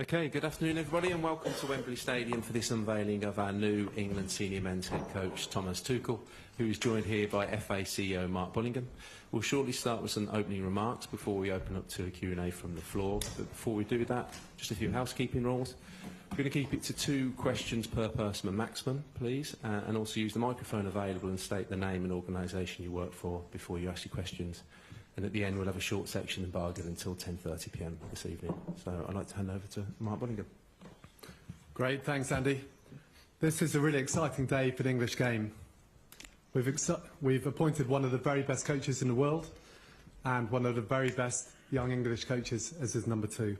Okay, good afternoon everybody and welcome to Wembley-Stadion for this unveiling of our new England senior men's head coach Thomas Tuchel, who is joined here by FA CEO Mark Bullingham. We'll shortly start with some opening remarks before we open up to a Q&A from the floor. But before we do that, just a few housekeeping rules. We're going to keep it to 2 questions per person maximum, please, and also use the microphone available and state the name and organisation you work for before you ask your questions. And at the end, we'll have a short section and bargain until 10:30 p.m. this evening. So I'd like to hand over to Mark Bullingham. Great, thanks, Andy. This is a really exciting day for the English game. We've appointed one of the very best coaches in the world and one of the very best young English coaches as his number 2.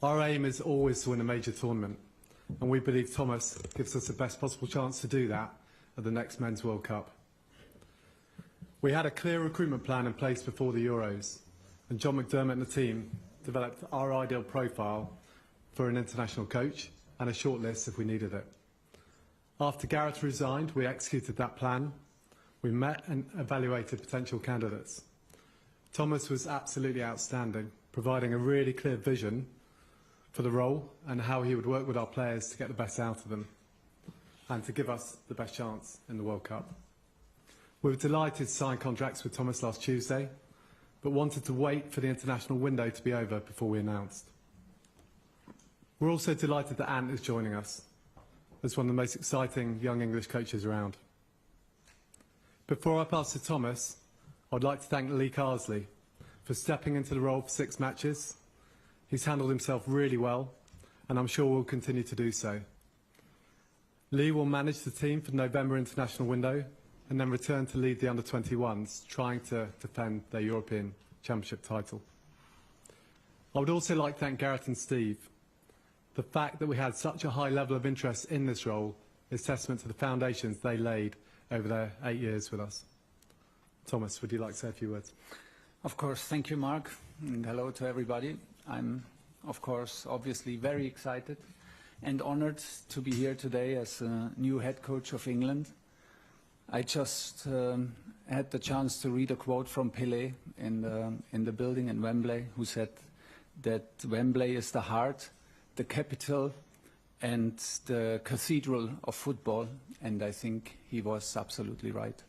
Our aim is always to win a major tournament, and we believe Thomas gives us the best possible chance to do that at the next Men's World Cup. We had a clear recruitment plan in place before the Euros, and John McDermott and the team developed our ideal profile for an international coach and a shortlist if we needed it. After Gareth resigned, we executed that plan. We met and evaluated potential candidates. Thomas was absolutely outstanding, providing a really clear vision for the role and how he would work with our players to get the best out of them and to give us the best chance in the World Cup. We were delighted to sign contracts with Thomas last Tuesday, but wanted to wait for the international window to be over before we announced. We're also delighted that Ant is joining us as one of the most exciting young English coaches around. Before I pass to Thomas, I'd like to thank Lee Carsley for stepping into the role for 6 matches. He's handled himself really well, and I'm sure will continue to do so. Lee will manage the team for the November international window and then return to lead the under-21s, trying to defend their European Championship title. I would also like to thank Gareth and Steve. The fact that we had such a high level of interest in this role is testament to the foundations they laid over their 8 years with us. Thomas, would you like to say a few words? Of course, thank you, Mark, and hello to everybody. I'm, of course, obviously very excited and honoured to be here today as a new head coach of England. I just had the chance to read a quote from Pelé in the building in Wembley, who said that Wembley is the heart, the capital and the cathedral of football, and I think he was absolutely right.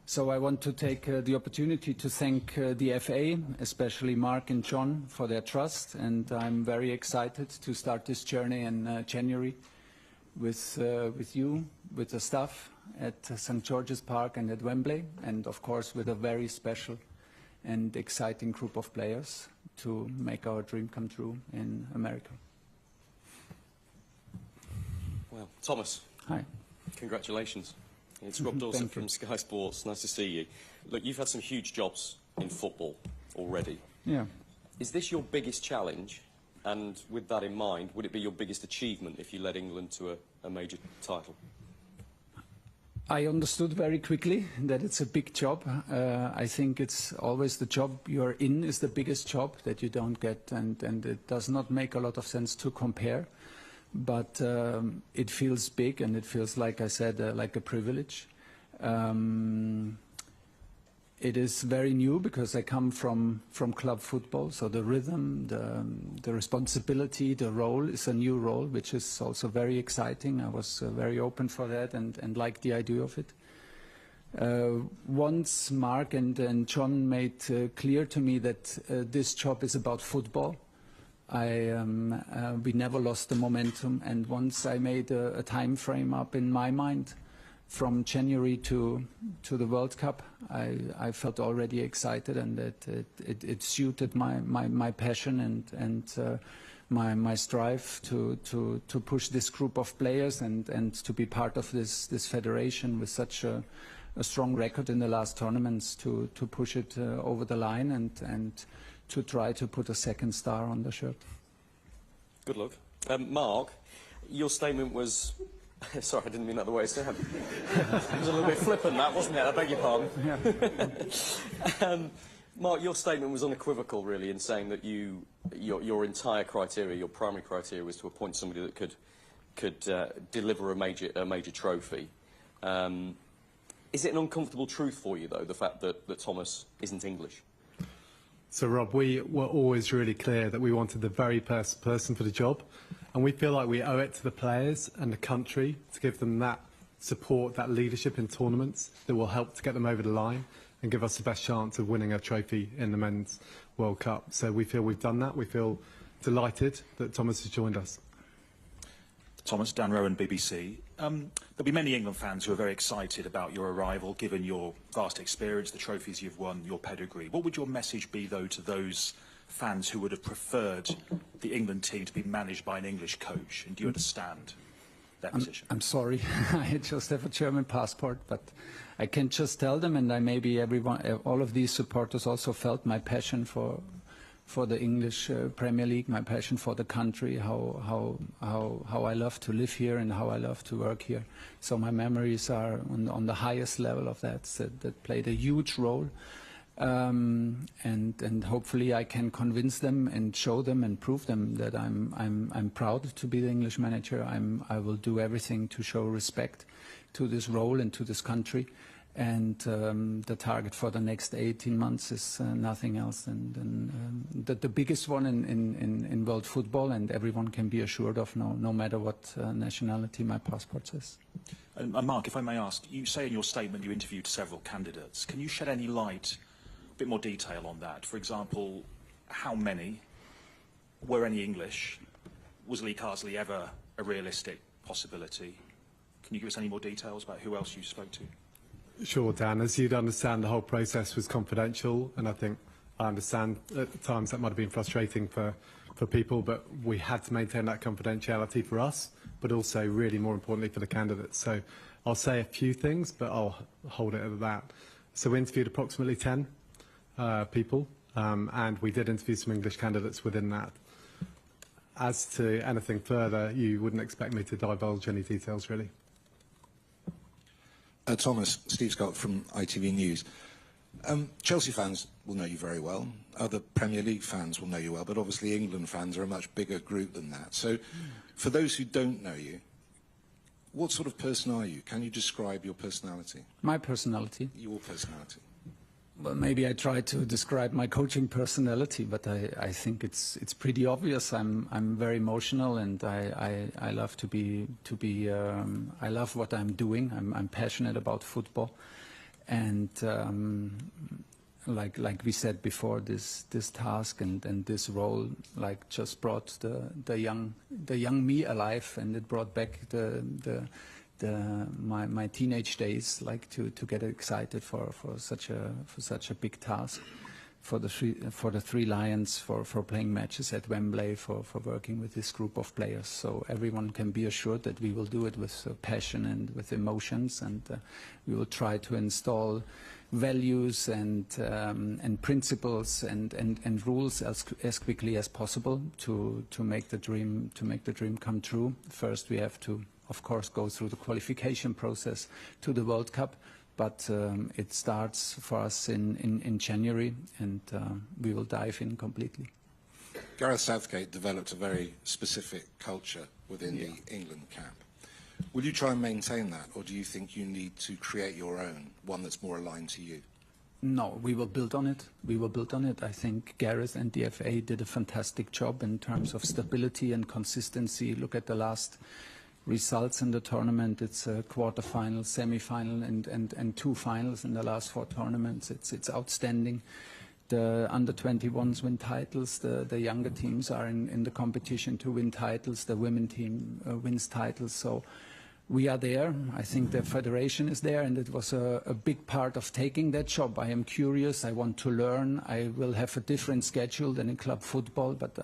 So I want to take the opportunity to thank the FA, especially Mark and John, for their trust, and I'm very excited to start this journey in January with you, with the staff at St. George's Park and at Wembley, and of course with a very special and exciting group of players to make our dream come true in America. Well, Thomas. Hi. Congratulations. It's Rob Dawson from Sky Sports. Nice to see you. Look, you've had some huge jobs in football already. Yeah. Is this your biggest challenge? And with that in mind, would it be your biggest achievement if you led England to a major title? I understood very quickly that it's a big job. I think it's always the job you're in is the biggest job that you don't get, and it does not make a lot of sense to compare. But it feels big, and it feels, like I said, like a privilege. It is very new because I come from club football, so the rhythm, the responsibility, the role is a new role, which is also very exciting. I was very open for that and liked the idea of it. Once Mark and John made clear to me that this job is about football, we never lost the momentum, and once I made a time frame up in my mind, from January to the World Cup, I felt already excited, and that it suited my passion and my strive to push this group of players and to be part of this federation with such a strong record in the last tournaments, to push it over the line and to try to put a second star on the shirt. Good luck. Mark, your statement was... Sorry, I didn't mean that the way it sounded. It was a little bit flippant, that, wasn't it? I beg your pardon. Yeah. Mark, your statement was unequivocal, really, in saying that your entire criteria, your primary criteria, was to appoint somebody that could deliver a major trophy. Is it an uncomfortable truth for you, though, the fact that Thomas isn't English? So, Rob, we were always really clear that we wanted the very best person for the job, and we feel like we owe it to the players and the country to give them that support, that leadership in tournaments that will help to get them over the line and give us the best chance of winning a trophy in the Men's World Cup. So we feel we've done that. We feel delighted that Thomas has joined us. Thomas, Dan Rowan, BBC. There'll be many England fans who are very excited about your arrival, given your vast experience, the trophies you've won, your pedigree. What would your message be, though, to those fans who would have preferred the England team to be managed by an English coach? And do you understand that position? I'm sorry, I just have a German passport, but I can just tell them, and maybe all of these supporters also felt my passion for the English Premier League, my passion for the country, how I love to live here and how I love to work here. So my memories are on the highest level of that played a huge role. And hopefully I can convince them and show them and prove them that I'm proud to be the English manager. I will do everything to show respect to this role and to this country. And the target for the next 18 months is nothing else than the biggest one in world football, and everyone can be assured of, no matter what nationality my passport says. And Mark, if I may ask, you say in your statement you interviewed several candidates. Can you shed any light, a bit more detail on that? For example, how many? Were any English? Was Lee Carsley ever a realistic possibility? Can you give us any more details about who else you spoke to? Sure, Dan. As you'd understand, the whole process was confidential, and I think I understand at times that might have been frustrating for people, but we had to maintain that confidentiality for us, but also really more importantly for the candidates. So I'll say a few things, but I'll hold it at that. So we interviewed approximately 10 people, and we did interview some English candidates within that. As to anything further, you wouldn't expect me to divulge any details, really. Thomas, Steve Scott from ITV News. Chelsea fans will know you very well. Other Premier League fans will know you well, but obviously England fans are a much bigger group than that. So for those who don't know you, what sort of person are you? Can you describe your personality? My personality? Your personality. Well, maybe I try to describe my coaching personality, but I think it's pretty obvious. I'm very emotional, and I love I love what I'm doing. I'm passionate about football, and like we said before, this task and this role just brought the young me alive, and it brought back my teenage days, to get excited for such a big task, for the three Lions, for playing matches at Wembley, for working with this group of players. So everyone can be assured that we will do it with passion and with emotions, and we will try to install values and principles and rules as quickly as possible to make the dream come true. First, we have to, of course, go through the qualification process to the World Cup, but it starts for us in January, and we will dive in completely. Gareth Southgate developed a very specific culture within the England camp. Will you try and maintain that, or do you think you need to create your own, one that's more aligned to you? No, we will build on it. We will build on it. I think Gareth and the FA did a fantastic job in terms of stability and consistency. Look at the last results in the tournament. It's a quarter-final, semi-final, and two finals in the last four tournaments. It's outstanding. The under-21s win titles. The younger teams are in the competition to win titles. The women team wins titles. So we are there. I think the federation is there, and it was a big part of taking that job. I am curious. I want to learn. I will have a different schedule than in club football, but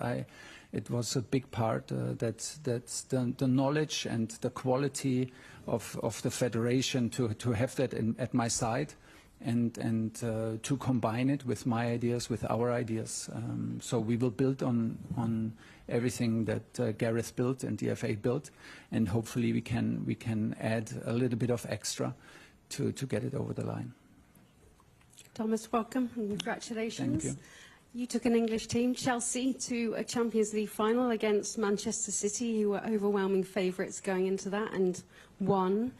it was a big part. That's the knowledge and the quality of the federation to have that at my side, and to combine it with my ideas, with our ideas. So we will build on everything that Gareth built and the FA built, and hopefully we can add a little bit of extra to get it over the line. Thomas, welcome and congratulations. Thank you. You took an English team, Chelsea, to a Champions League final against Manchester City, who were overwhelming favourites going into that, and won.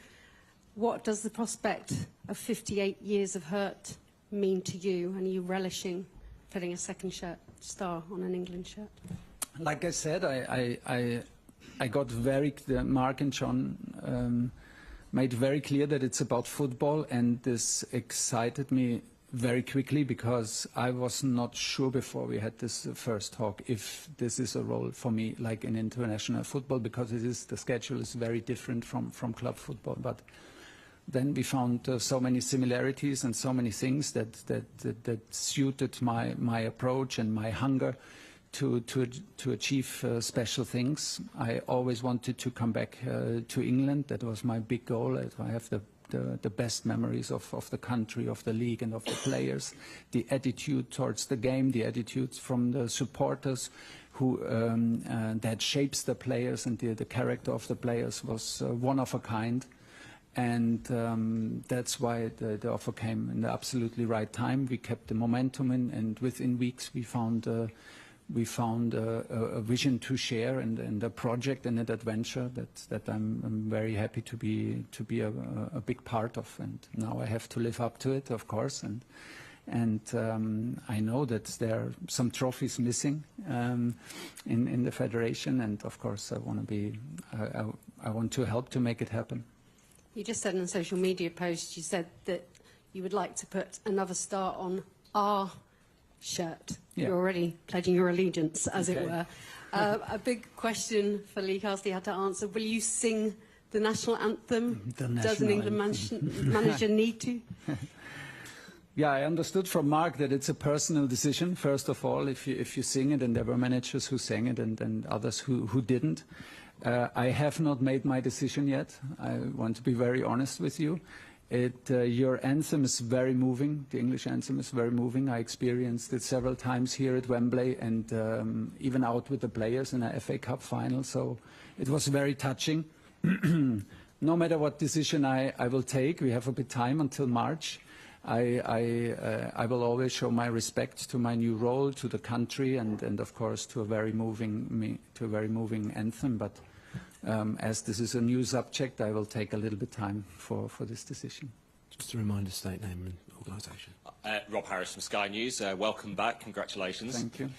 What does the prospect of 58 years of hurt mean to you, and are you relishing putting a second star on an England shirt? Like I said, I got Mark and John made very clear that it's about football, and this excited me very quickly because I was not sure before we had this first talk if this is a role for me like in international football, because the schedule is very different from club football. But then we found so many similarities and so many things that suited my approach and my hunger to achieve special things. I always wanted to come back to England. That was my big goal. I have the best memories of the country, of the league and of the players. The attitude towards the game, the attitude from the supporters who that shapes the players, and the character of the players was one of a kind. And that's why the offer came in the absolutely right time. We kept the momentum in, and within weeks we found a vision to share and a project and an adventure that I'm very happy to be a big part of. And now I have to live up to it, of course. And I know that there are some trophies missing in the federation, and of course I want to help to make it happen. You just said in a social media post, you said that you would like to put another star on our shirt. Yeah. You're already pledging your allegiance, as it were. A big question for Lee Castley had to answer. Will you sing the national anthem? Does an England manager need to? Yeah, I understood from Mark that it's a personal decision, first of all, if you sing it, and there were managers who sang it and others who didn't. I have not made my decision yet. I want to be very honest with you. Your anthem is very moving. The English anthem is very moving. I experienced it several times here at Wembley, and even out with the players in a FA Cup final. So it was very touching. No matter what decision I will take, we have a bit of time until March. I will always show my respect to my new role, to the country, and of course to a very moving anthem. But as this is a new subject, I will take a little bit time for this decision. Just a reminder, state name and organisation. Rob Harris from Sky News. Welcome back. Congratulations. Thank you.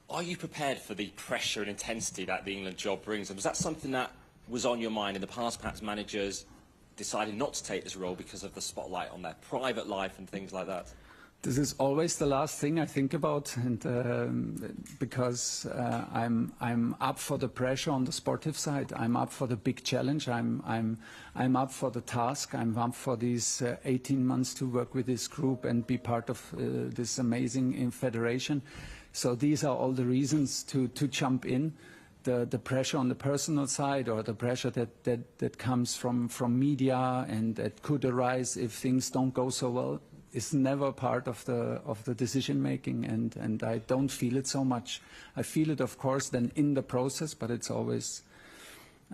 Are you prepared for the pressure and intensity that the England job brings? And was that something that was on your mind in the past? Perhaps managers decided not to take this role because of the spotlight on their private life and things like that? This is always the last thing I think about, and because I'm up for the pressure on the sportive side. I'm up for the big challenge. I'm up for the task. I'm up for these 18 months to work with this group and be part of this amazing federation. So these are all the reasons to jump in. The pressure on the personal side, or the pressure that comes from media and that could arise if things don't go so well, is never part of the decision making, and I don't feel it so much. I feel it, of course, then in the process, but it's always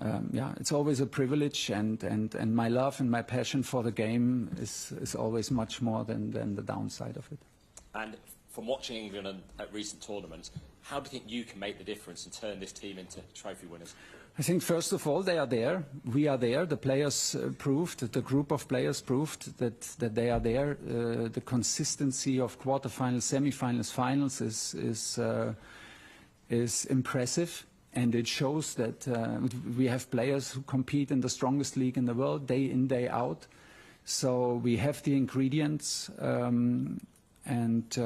it's always a privilege, and my love and my passion for the game is always much more than the downside of it. And from watching England at recent tournaments, how do you think you can make the difference and turn this team into trophy winners? I think, first of all, they are there. We are there. The players proved, the group of players proved that they are there. The consistency of quarterfinals, semi-finals, finals is impressive, and it shows that we have players who compete in the strongest league in the world, day in, day out. So we have the ingredients, and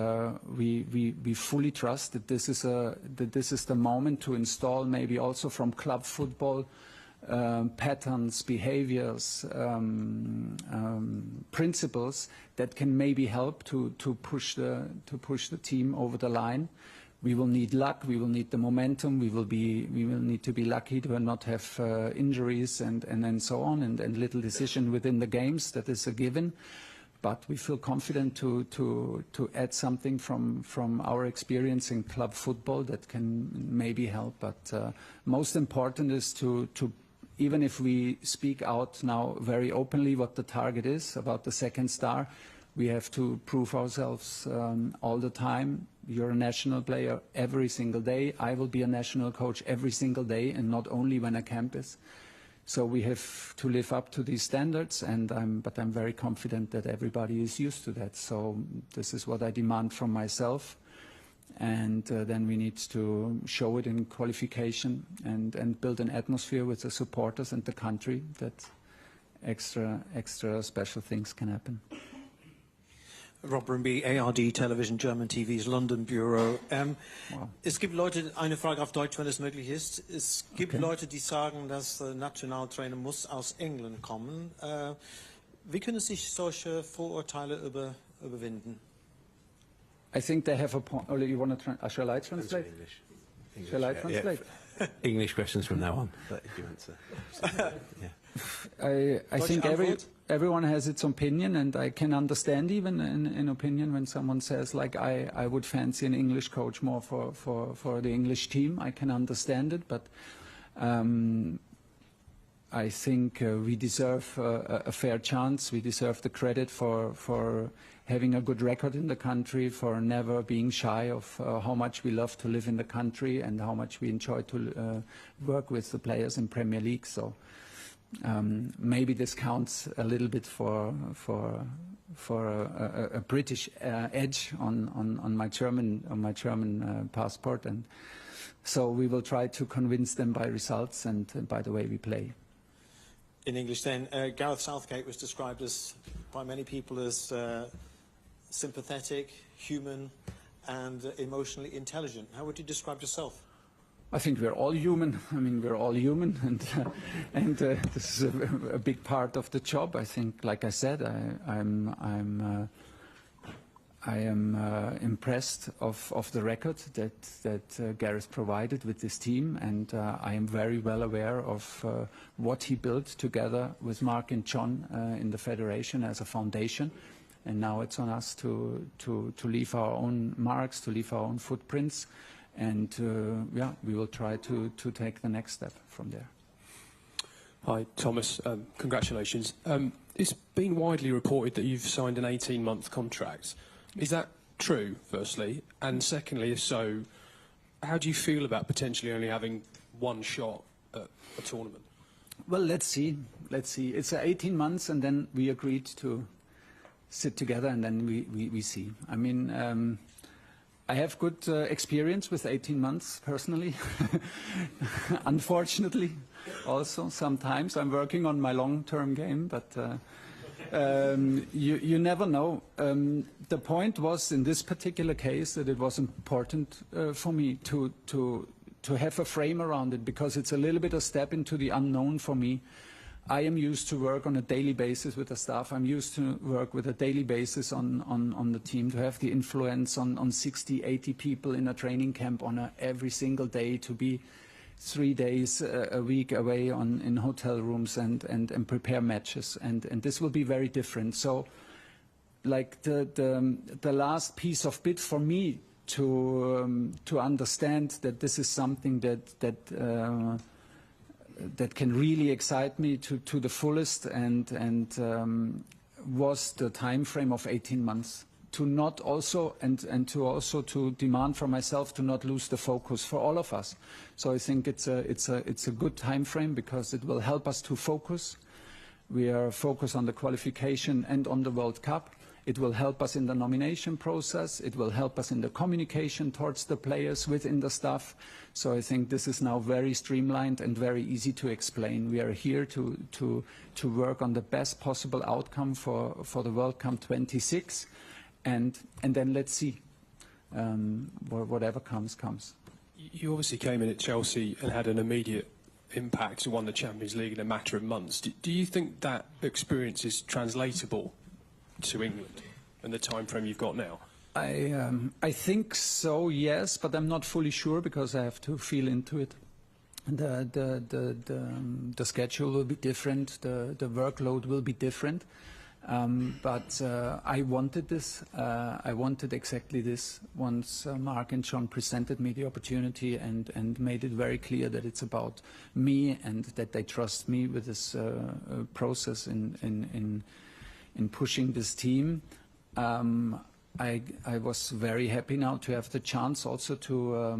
we fully trust that this is the moment to install, maybe also from club football, patterns, behaviors, principles that can maybe help to push the team over the line. We will need luck. We will need the momentum. We will need to be lucky to not have injuries and so on, and little decision within the games. That is a given. But we feel confident to add something from our experience in club football that can maybe help. But most important is to even if we speak out now very openly what the target is about the second star, we have to prove ourselves all the time. You're a national player every single day. I will be a national coach every single day, and not only when a camp is. So we have to live up to these standards, but I'm very confident that everybody is used to that. So this is what I demand from myself, and then we need to show it in qualification and build an atmosphere with the supporters and the country that extra special things can happen. Rob Brimby, ARD Television, German TV's London Bureau. Wow. Es gibt Leute, eine Frage auf Deutsch, wenn es möglich ist. Es gibt Leute, die sagen, dass der Nationaltrainer muss aus England kommen. Wie können sich solche Vorurteile überwinden? I think they have a point. Oh, you want to shall I translate? English. Shall I translate? Yeah. English questions from now on. But if you answer. Yeah. I think everyone has its opinion, and I can understand even an opinion when someone says, like, I would fancy an English coach more for the English team. I can understand it, but I think we deserve a fair chance. We deserve the credit for having a good record in the country, for never being shy of how much we love to live in the country and how much we enjoy to work with the players in Premier League. So maybe this counts a little bit for a British edge on my German passport, and so we will try to convince them by results and by the way we play. In English then, Gareth Southgate was described as, by many people, as sympathetic, human and emotionally intelligent. How would you describe yourself? I think we're all human. I mean, we're all human, and this is a big part of the job. I think, like I said, I am impressed of the record that Gareth provided with this team, and I am very well aware of what he built together with Mark and John in the federation as a foundation. And now it's on us to leave our own marks, to leave our own footprints, and yeah, we will try to take the next step from there. Hi, Thomas. Congratulations. It's been widely reported that you've signed an 18-month contract. Is that true, firstly? And secondly, if so, how do you feel about potentially only having one shot at a tournament? Well, let's see. Let's see. It's 18 months, and then we agreed to sit together, and then we see. I mean, I have good experience with 18 months, personally. Unfortunately, also, sometimes I'm working on my long-term game, but you never know. The point was, in this particular case, that it was important for me to have a frame around it, because it's a little bit a step into the unknown for me. I am used to work on a daily basis with the staff. I'm used to work with a daily basis on the team, to have the influence on 60, 80 people in a training camp on every single day, to be 3 days a week away in hotel rooms and prepare matches. And this will be very different. So, like the last piece of bit for me to understand that this is something that can really excite me to the fullest, and was the time frame of 18 months. To not also and to also to demand from myself to not lose the focus for all of us. So I think it's a good time frame, because it will help us to focus. We are focused on the qualification and on the World Cup. It will help us in the nomination process. It will help us in the communication towards the players within the staff. So I think this is now very streamlined and very easy to explain. We are here to work on the best possible outcome for the World Cup 26, and then let's see. Whatever comes. You obviously came in at Chelsea and had an immediate impact and won the Champions League in a matter of months. Do you think that experience is translatable to England and the time frame you've got now? I think so, yes, but I'm not fully sure, because I have to feel into it. The schedule will be different, the workload will be different, but I wanted this. I wanted exactly this once Mark and John presented me the opportunity and made it very clear that it's about me and that they trust me with this process in pushing this team. I was very happy now to have the chance also to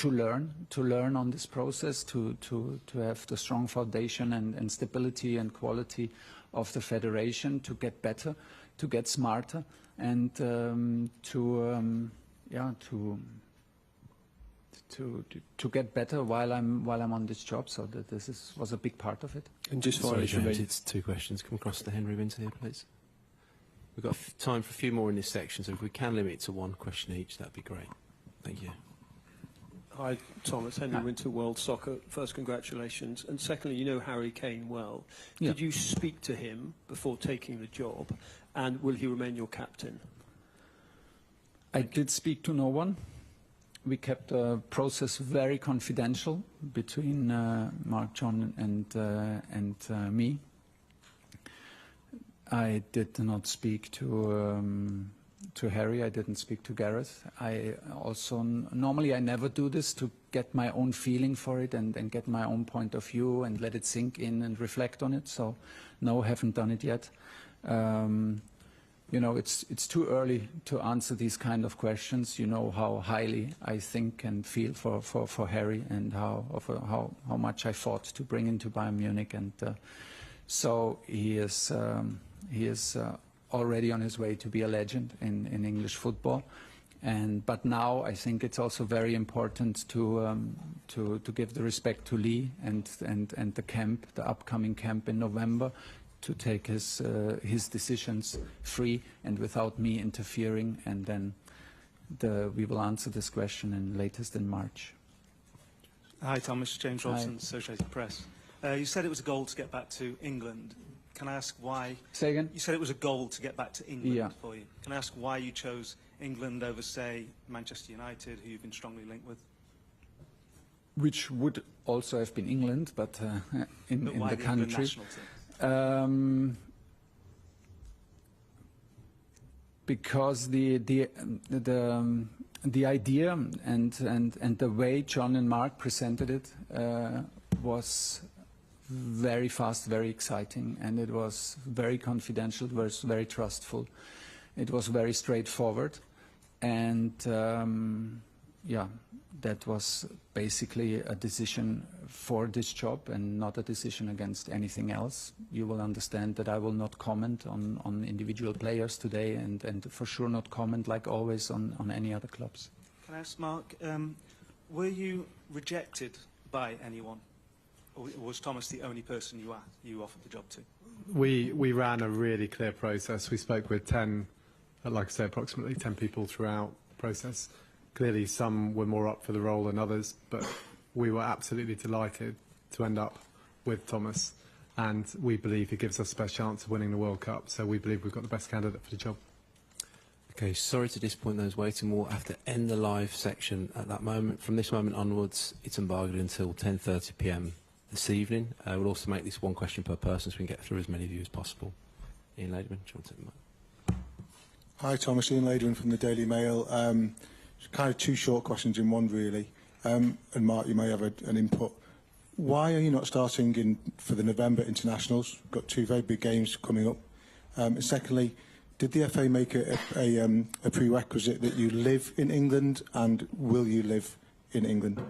learn on this process, to have the strong foundation and stability and quality of the federation, to get better, to get smarter, and to yeah, to get better while I'm on this job. So that was a big part of it. And just Sorry, finally, James, it's two questions. Come across to Henry Winter here, please. We've got time for a few more in this section, so if we can limit it to one question each, that'd be great. Thank you. Hi, Thomas. Henry Winter, World Soccer. First, congratulations. And secondly, you know Harry Kane well. Yeah. Did you speak to him before taking the job? And will he remain your captain? I did speak to no one. We kept the process very confidential between Mark, John, and me. I did not speak to Harry. I didn't speak to Gareth. I also normally I never do this to get my own feeling for it and get my own point of view and let it sink in and reflect on it. So no, haven't done it yet. You know, it's too early to answer these kind of questions. You know how highly I think and feel for Harry and how much I fought to bring him to Bayern Munich, and so he is already on his way to be a legend in English football. But now I think it's also very important to give the respect to Lee and the camp, the upcoming camp in November, to take his decisions free and without me interfering, and then we will answer this question latest in March. Hi, Thomas. James Hi. Robson, Associated Press. You said it was a goal to get back to England. Can I ask why? Say again? You said it was a goal to get back to England Yeah. for you. Can I ask why you chose England over, say, Manchester United, who you've been strongly linked with? Which would also have been England, but in Why the the England country. national team? Because the idea and the way John and Mark presented it was very fast, very exciting, and it was very confidential, it was very trustful, it was very straightforward, and yeah, that was basically a decision for this job and not a decision against anything else. You will understand that I will not comment on individual players today, and for sure not comment, like always, on any other clubs. Can I ask, Mark, were you rejected by anyone? Or was Thomas the only person you offered the job to? We ran a really clear process. We spoke with 10, like I say, approximately 10 people throughout the process. Clearly some were more up for the role than others, but we were absolutely delighted to end up with Thomas, and we believe he gives us the best chance of winning the World Cup, so we believe we've got the best candidate for the job. Okay, sorry to disappoint those waiting. We'll have to end the live section at that moment. From this moment onwards, it's embargoed until 10:30 p.m. this evening. We'll also make this one question per person so we can get through as many of you as possible. Ian Laderman, do you want to take the mic? Hi, Thomas. Ian Laderman from the Daily Mail. Kind of two short questions in one, really. And Mark, you may have an input. Why are you not starting for the November internationals? We've got two very big games coming up. And secondly, did the FA make a prerequisite that you live in England, and will you live in England?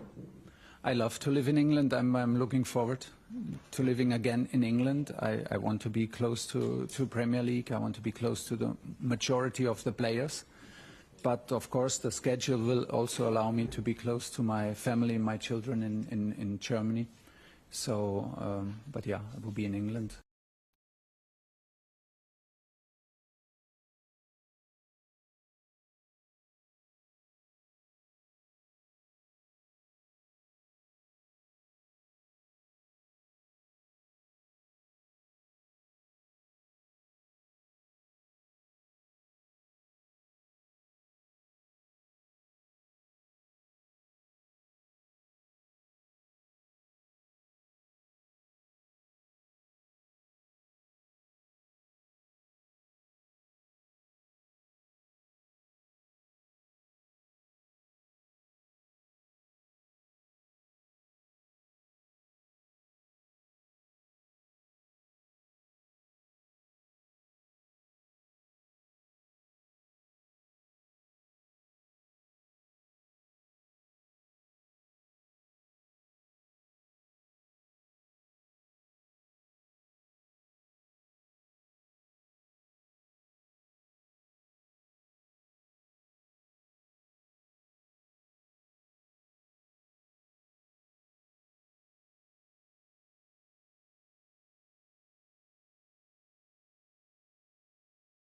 I love to live in England. I'm looking forward to living again in England. I want to be close to Premier League. I want to be close to the majority of the players. But of course, the schedule will also allow me to be close to my family, my children in Germany. So, but yeah, I will be in England.